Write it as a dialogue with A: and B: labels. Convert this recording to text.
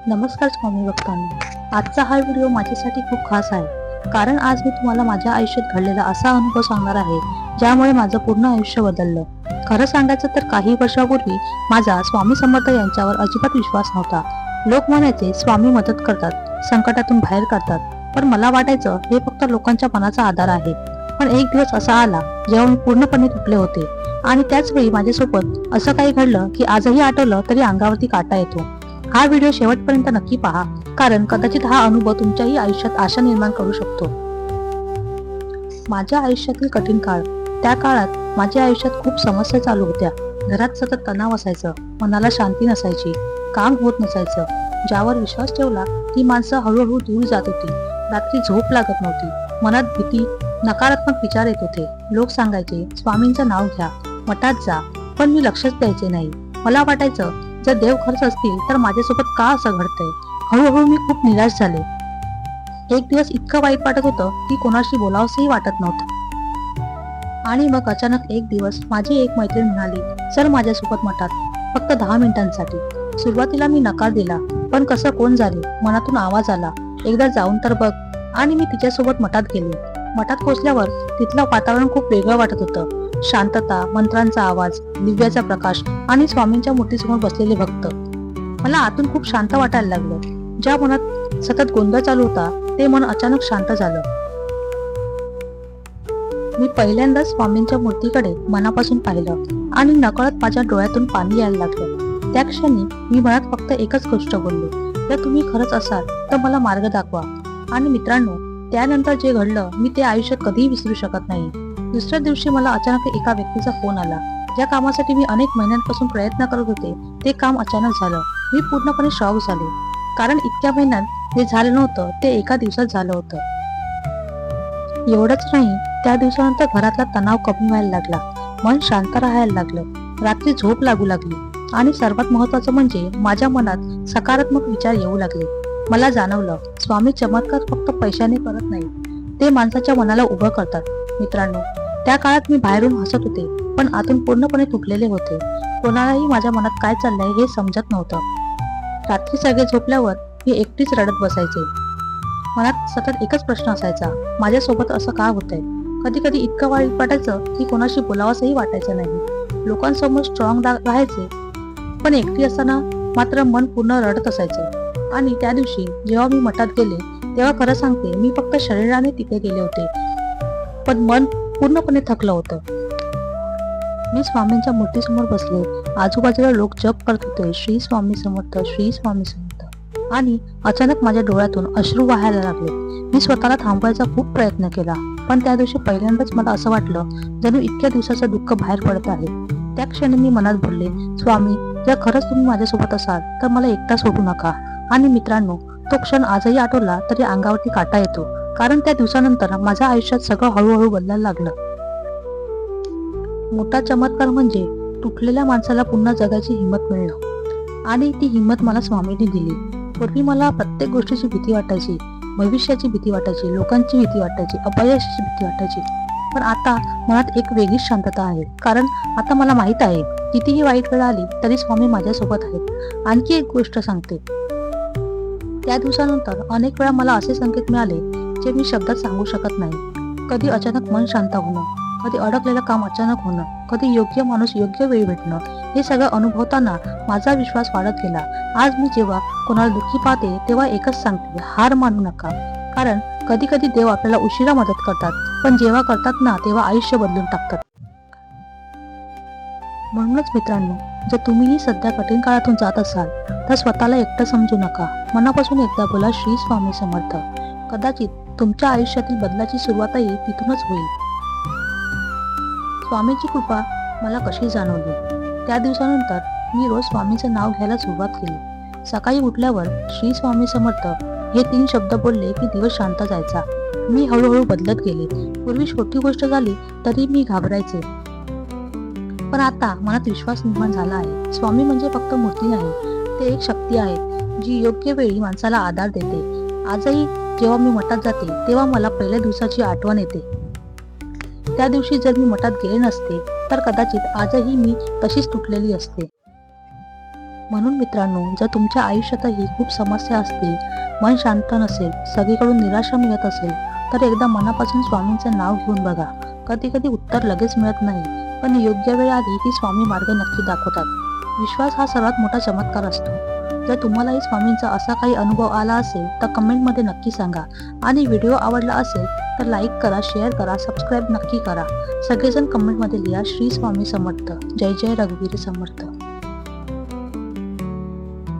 A: नमस्कार स्वामी भक्तांनो. आजचा हा व्हिडिओ माझ्यासाठी खूप खास आहे, कारण आज मी तुम्हाला माझ्या आयुष्यात घडलेला असा अनुभव सांगणार आहे ज्यामुळे माझं पूर्ण आयुष्य बदललं. खरं सांगायचं तर काही वर्षापूर्वी माझा स्वामी समर्थ यांच्यावर अजिबात विश्वास नव्हता. लोक म्हणायचे स्वामी मदत करतात, संकटातून बाहेर काढतात, पण मला वाटायचं हे फक्त लोकांच्या मनाचा आधार आहे. पण एक दिवस असा आला जेव्हा मी पूर्णपणे तुटले होते, आणि त्याच वेळी माझ्यासोबत असं काही घडलं की आजही आठवलं तरी अंगावरती काटा येतो. हा व्हिडिओ शेवटपर्यंत नक्की पहा, कारण कदाचित हा अनुभव तुमच्याही आयुष्यात आशा निर्माण करू शकतो. माझ्या आयुष्यातील कठीण काळ. त्या काळात माझ्या आयुष्यात खूप समस्या चालू होत्या. घरात सतत तणाव असायचं, मनाला शांती नसायची, काम होत नसायचं. ज्यावर विश्वास ठेवला ती माणसं हळूहळू दूर जात होती. रात्री झोप लागत नव्हती, मनात भीती, नकारात्मक विचार येत होते. लोक सांगायचे स्वामींचं नाव घ्या, मठात जा, पण मी लक्षच द्यायचे नाही. मला वाटायचं जर देव खरंच असतील तर माझ्यासोबत का असं घडतंय. हळूहळू मी खूप निराश झाले. एक दिवस इतकं वाईट वाटत होतं की कोणाशी बोलावंसही वाटत नव्हतं. आणि मग अचानक एक दिवस माझी एक मैत्रीण म्हणाली, चल माझ्यासोबत मठात, फक्त 10 मिनिटांसाठी. सुरुवातीला मी नकार दिला, पण कसं कोण झाले, मनातून आवाज आला, एकदा जाऊन तर बघ. आणि मी तिच्यासोबत मठात गेले. मठात पोहोचल्यावर तिथलं वातावरण खूप वेगळं वाटत होतं. शांतता, मंत्रांचा आवाज, दिव्याचा प्रकाश आणि स्वामींच्या मूर्तीसमोर बसलेले भक्त. मला आतून खूप शांत वाटायला लागलं. ज्या मनात सतत गोंधळ चालू होता ते मन अचानक शांत झालं. मी पहिल्यांदाच स्वामींच्या मूर्तीकडे मनापासून पाहिलं आणि नकळत माझ्या डोळ्यातून पाणी यायला लागलं. त्या क्षणी मी मनात फक्त एकच गोष्ट बोललो, जर तुम्ही खरंच असाल तर मला मार्ग दाखवा. आणि मित्रांनो, त्यानंतर जे घडलं मी ते आयुष्यात कधीही विसरू शकत नाही. दुसऱ्या दिवशी मला अचानक एका व्यक्तीचा फोन आला. ज्या कामासाठी मी अनेक महिन्यांपासून प्रयत्न करत होते ते काम अचानक झालं. मी पूर्णपणे शॉक झाले, कारण इतक्या महिन्यात जे झालं नव्हतं ते एका दिवसात झालं होतं. एवढंच नाही, त्या दिवसानंतर घरातला तणाव कमी व्हायला लागला, मन शांत राहायला लागलं, रात्री झोप लागू लागली, आणि सर्वात महत्वाचं म्हणजे माझ्या मनात सकारात्मक विचार येऊ लागले. मला जाणवलं स्वामी चमत्कार फक्त पैशाने करत नाही, ते माणसाच्या मनाला उभं करतात. मित्रांनो, त्या काळात मी बाहेरून हसत होते, पण आतून पूर्णपणे तुटलेले होते. कोणालाही माझ्या मनात काय चाललंय हे समजत नव्हतं. रात्री सगळे झोपल्यावर मी एकटीच रडत बसायचे. मनात सतत एकच प्रश्न असायचा, माझ्यासोबत असं का होतंय. कधी कधी इतकं वाईट वाटायचं की कोणाशी बोलावंसही वाटायचं नाही. लोकांसमोर स्ट्रॉंग राहायचे, पण एकटी असताना मात्र मन पूर्ण रडत असायचे. आणि त्या दिवशी जेव्हा मी मठात गेले तेव्हा खरं सांगते मी फक्त शरीराने तिथे गेले होते, पण मन पूर्णपणे थकलं होतं. मी स्वामींच्या मूर्तीसमोर बसले. आजूबाजूला लोक जप करत होते, श्री स्वामी समर्थ, श्री स्वामी समर्थ. आणि अचानक माझ्या डोळ्यातून अश्रू वाहायला लागले. मी स्वतःला थांबवायचा खूप प्रयत्न केला, पण त्या दिवशी पहिल्यांदाच मला असं वाटलं जणू इतक्या दिवसाचं दुःख बाहेर पडत आहे. त्या क्षणी मी मनात बोलले, स्वामी जर खरंच तुम्ही माझ्यासोबत असाल तर मला एकटा सोडू नका. आणि मित्रांनो, तो क्षण आजही आठवला तरी अंगावरती काटा येतो, कारण त्या दिवसानंतर माझ्या आयुष्यात सगळं हळूहळू बदलायला लागलं. मोठा चमत्कार म्हणजे तुटलेल्या माणसाला पुन्हा जगायची हिंमत मिळणं, आणि ती हिंमत मला स्वामींनी दिली. पूर्वी मला प्रत्येक गोष्टीची भीती वाटायची, भविष्याची भीती वाटायची, लोकांची भीती वाटायची, अपयशाची भीती वाटायची. पण आता मनात एक वेगळीच शांतता आहे, कारण आता मला माहित आहे कितीही वाईट वेळ आली तरी स्वामी माझ्यासोबत आहेत. आणखी एक गोष्ट सांगते, त्या दिवसानंतर अनेक वेळा मला असे संकेत मिळाले जे मी शब्दात सांगू शकत नाही. कधी अचानक मन शांत होणं, कधी अडकलेलं काम अचानक होणं, कधी योग्य माणूस योग्य वेळी भेटणं. हे सगळं अनुभवताना माझा विश्वास वाढत गेला. आज मी जेव्हा कोणाला दुःखी पाहते तेव्हा एकच सांगते, हार मानू नका, कारण कधी कधी देव आपल्याला उशिरा मदत करतात, पण जेव्हा करतात ना तेव्हा आयुष्य बदलून टाकतात. म्हणूनच मित्रांनो, जर तुम्हीही सध्या कठीण काळातून जात असाल तर स्वतःला एकटं समजू नका. मनापासून एकदा बोला, श्री स्वामी समर्थ. कदाचित तुमच्या आयुष्यातील बदलाची सुरुवातही तिथूनच होईल. स्वामींची कृपा मला कशी जाणवली. त्या दिवसानंतर मी रोज स्वामींचं नाव घ्यायला सुरुवात केली. सकाळी उठल्यावर श्री स्वामी समर्थ हे 3 शब्द बोलले की दिवस शांत जायचा. मी हळूहळू बदलत गेले. पूर्वी छोटी गोष्ट झाली तरी मी घाबरायचे, पण आता मनात विश्वास निर्माण झाला आहे. स्वामी म्हणजे फक्त मूर्ती नाही, ते एक शक्ती आहे जी योग्य वेळी माणसाला आधार देते. आजही जेव्हा मी मठात जाते तेव्हा मला पहिल्या दिवसाची आठवण येते. त्या दिवशी जर मी मठात गेले नसते तर कदाचित आजही मी तशीच तुटलेली असते. म्हणून मित्रांनो, जर तुमच्या आयुष्यातही खूप समस्या असतील, मन शांत नसेल, सगळीकडून निराशा मिळत असेल, तर एकदा मनापासून स्वामींचं नाव घेऊन बघा. कधी कधी उत्तर लगेच मिळत नाही, पण योग्य वेळ आली की स्वामी मार्ग नक्की दाखवतात. विश्वास हा सर्वात मोठा चमत्कार असतो. जर तुम्हालाही स्वामींचा असा काही अनुभव आला असेल तर कमेंटमध्ये नक्की सांगा. आणि व्हिडिओ आवडला असेल तर लाईक करा, शेअर करा, सबस्क्राईब नक्की करा. सगळेजण कमेंटमध्ये लिहा श्री स्वामी समर्थ. जय जय रघुवीर समर्थ.